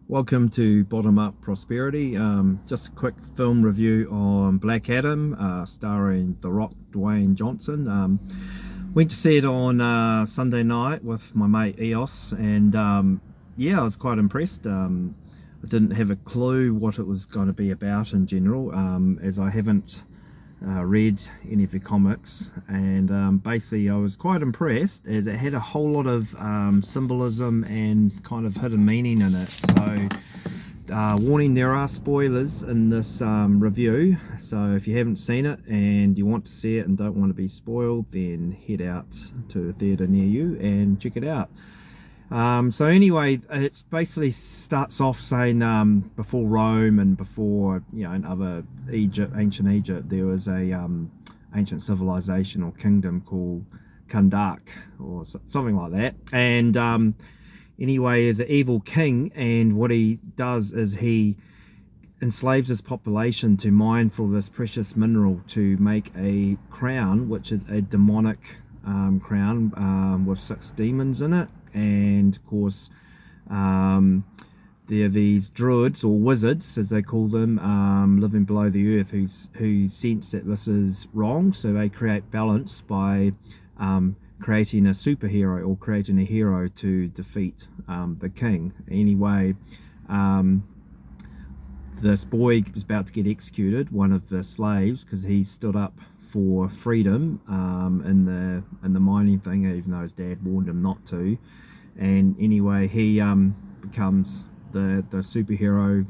Welcome to Bottom Up Prosperity. Just a quick film review on Black Adam, starring The Rock, Dwayne Johnson. Went to see it on Sunday night with my mate Eos, and yeah, I was quite impressed. I didn't have a clue what it was going to be about in general, as I haven't read any of the comics, and basically I was quite impressed as it had a whole lot of symbolism and kind of hidden meaning in it. So warning, there are spoilers in this review, so if you haven't seen it and you want to see it and don't want to be spoiled, then head out to a theatre near you and check it out. So anyway, it basically starts off saying before Rome and before, in other ancient Egypt, there was a ancient civilization or kingdom called Kandak or something like that. And anyway, is an evil king, and what he does is he enslaves his population to mine for this precious mineral to make a crown, which is a demonic crown with 6 demons in it. And of course, there are these druids or wizards, as they call them, living below the earth, who sense that this is wrong, so they create balance by creating a superhero or creating a hero to defeat the king. Anyway, this boy is about to get executed, one of the slaves, because he stood up for freedom in the mining thing, even though his dad warned him not to. And anyway, he becomes the superhero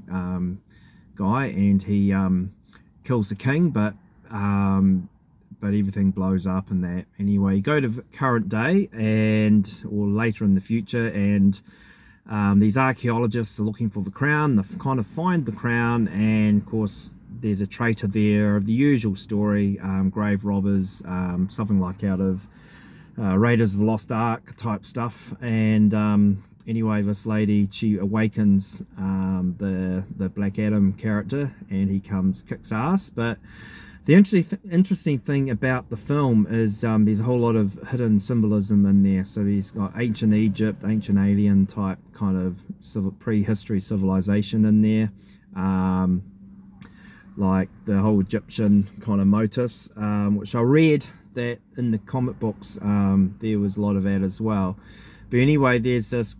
guy, and he kills the king, but everything blows up and that. Anyway, you go to the current day or later in the future, and these archaeologists are looking for the crown. They kind of find the crown, and of course there's a traitor there, the usual story, grave robbers, something like out of Raiders of the Lost Ark type stuff. And anyway, this lady, she awakens the Black Adam character, and he kicks ass. But the interesting thing about the film is there's a whole lot of hidden symbolism in there. So he's got ancient Egypt, ancient alien type kind of prehistory civilization in there, like the whole Egyptian kind of motifs, which I read that in the comic books there was a lot of that as well. But anyway, there's this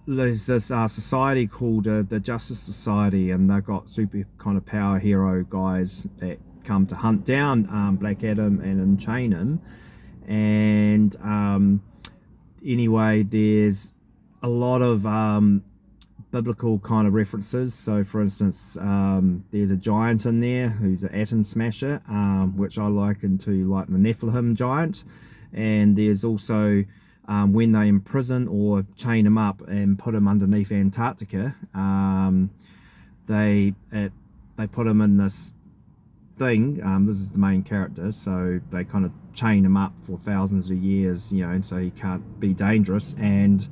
society called the Justice Society, and they've got super kind of power hero guys that come to hunt down Black Adam and enchain him. And anyway, there's a lot of biblical kind of references. So for instance, there's a giant in there who's an atom smasher, which I liken to like the Nephilim giant. And there's also when they imprison or chain him up and put him underneath Antarctica, they put him in this thing. This is the main character, so they kind of chain him up for thousands of years, and so he can't be dangerous, and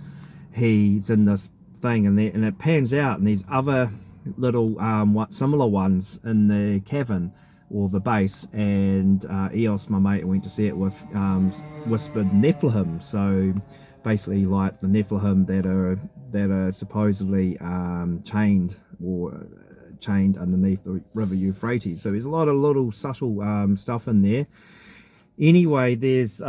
he's in this thing, and it pans out, and these other little similar ones in the cavern or the base, and Eos, my mate, went to see it with, whispered Nephilim. So basically like the Nephilim that are supposedly chained underneath the river Euphrates. So there's a lot of little subtle stuff in there. Anyway, there's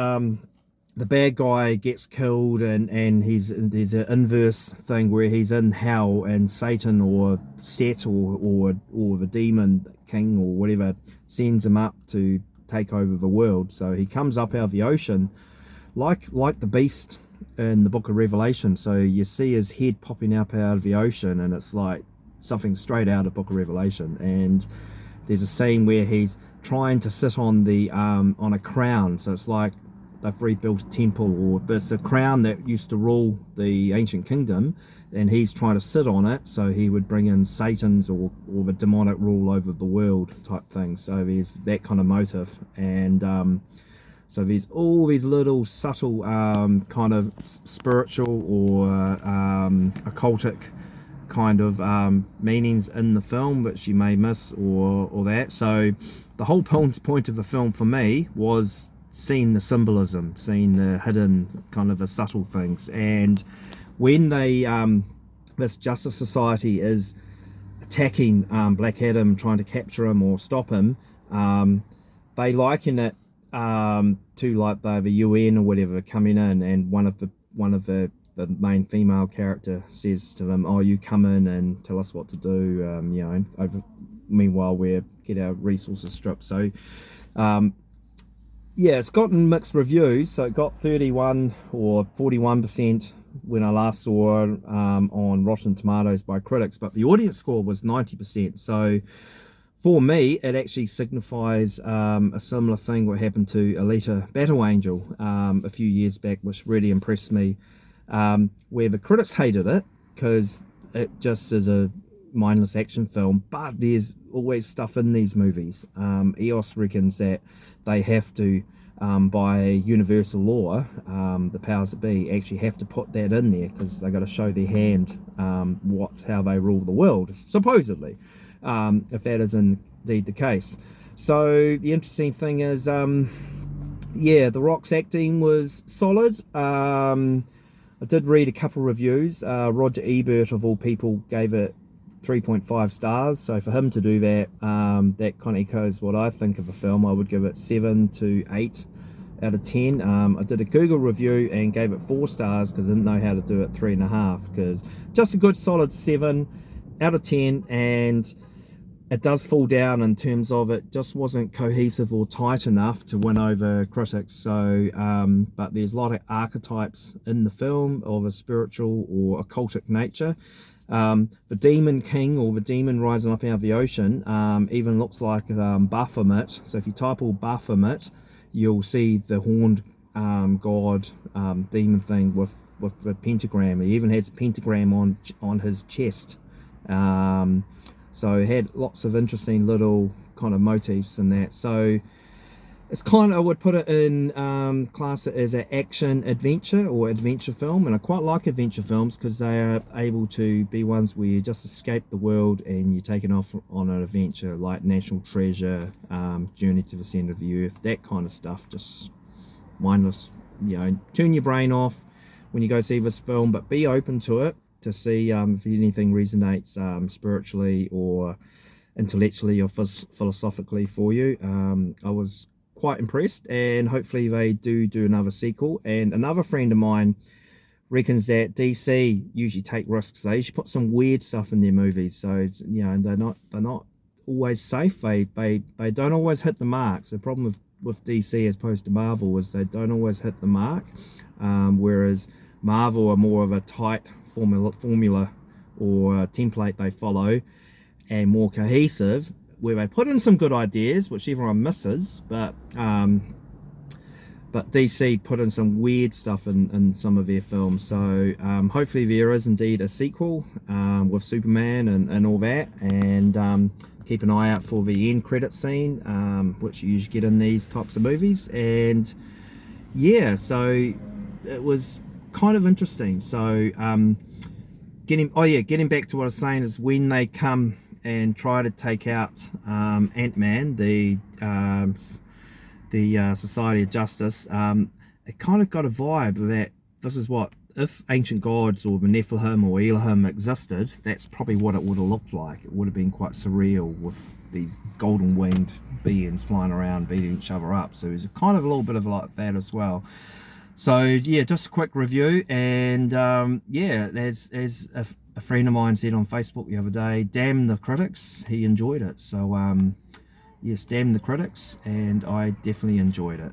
the bad guy gets killed, and there's an inverse thing where he's in hell, and Satan or Set or the demon king or whatever sends him up to take over the world. So he comes up out of the ocean like the beast in the book of Revelation. So you see his head popping up out of the ocean, and it's like something straight out of book of Revelation. And there's a scene where he's trying to sit on a crown. So it's like they've rebuilt a temple, but it's a crown that used to rule the ancient kingdom, and he's trying to sit on it, so he would bring in Satan's or the demonic rule over the world type thing. So there's that kind of motive, and so there's all these little subtle kind of spiritual or occultic kind of meanings in the film which you may miss or that. So the whole point of the film for me was seeing the symbolism, seeing the hidden kind of the subtle things. And when they this Justice Society is attacking Black Adam, trying to capture him or stop him. They liken it to like the UN or whatever coming in, and one of the main female character says to them, "Oh, you come in and tell us what to do." You know, and meanwhile we get our resources stripped. So, yeah, it's gotten mixed reviews. So it got 31 or 41% when I last saw it on Rotten Tomatoes by critics, but the audience score was 90%. So for me, it actually signifies a similar thing what happened to Alita Battle Angel a few years back, which really impressed me, where the critics hated it because it just is a mindless action film, but there's always stuff in these movies. EOS reckons that they have to, by universal law, the powers that be actually have to put that in there because they got to show their hand, how they rule the world, supposedly, if that is indeed the case. So the interesting thing is, yeah, The Rock's acting was solid. I did read a couple reviews. Roger Ebert, of all people, gave it 3.5 stars. So for him to do that, that kind of echoes what I think of the film. I would give it 7 to 8 out of 10. I did a Google review and gave it 4 stars because I didn't know how to do it 3.5, because just a good solid 7 out of 10, and it does fall down in terms of it just wasn't cohesive or tight enough to win over critics. So but there's a lot of archetypes in the film of a spiritual or occultic nature. The Demon King, or the demon rising up out of the ocean, even looks like Baphomet. So if you type all Baphomet, you'll see the horned god demon thing with the pentagram. He even has a pentagram on his chest. So it had lots of interesting little kind of motifs in that. So it's kind of, I would put it in class it as an action adventure or adventure film, and I quite like adventure films because they are able to be ones where you just escape the world and you're taken off on an adventure, like National Treasure, Journey to the Center of the Earth, that kind of stuff. Just mindless, you know, turn your brain off when you go see this film, but be open to it to see if anything resonates spiritually or intellectually or philosophically for you. I was quite impressed, and hopefully they do another sequel. And another friend of mine reckons that DC usually take risks. They usually put some weird stuff in their movies, so you know they're not always safe. They don't always hit the marks. The problem with DC as opposed to Marvel is they don't always hit the mark, whereas Marvel are more of a tight formula or template they follow, and more cohesive, where they put in some good ideas which everyone misses, but DC put in some weird stuff in some of their films. So hopefully there is indeed a sequel with Superman and all that, and keep an eye out for the end credit scene, which you usually get in these types of movies. And yeah, so it was kind of interesting. So getting back to what I was saying, is when they come and try to take out Ant-Man, the Society of Justice, it kind of got a vibe that this is what, if ancient gods or the Nephilim or Elohim existed, that's probably what it would have looked like. It would have been quite surreal with these golden winged beings flying around beating each other up. So it's kind of a little bit of like that as well. So yeah, just a quick review. And yeah, as a friend of mine said on Facebook the other day, damn the critics, he enjoyed it. So yes, damn the critics, and I definitely enjoyed it.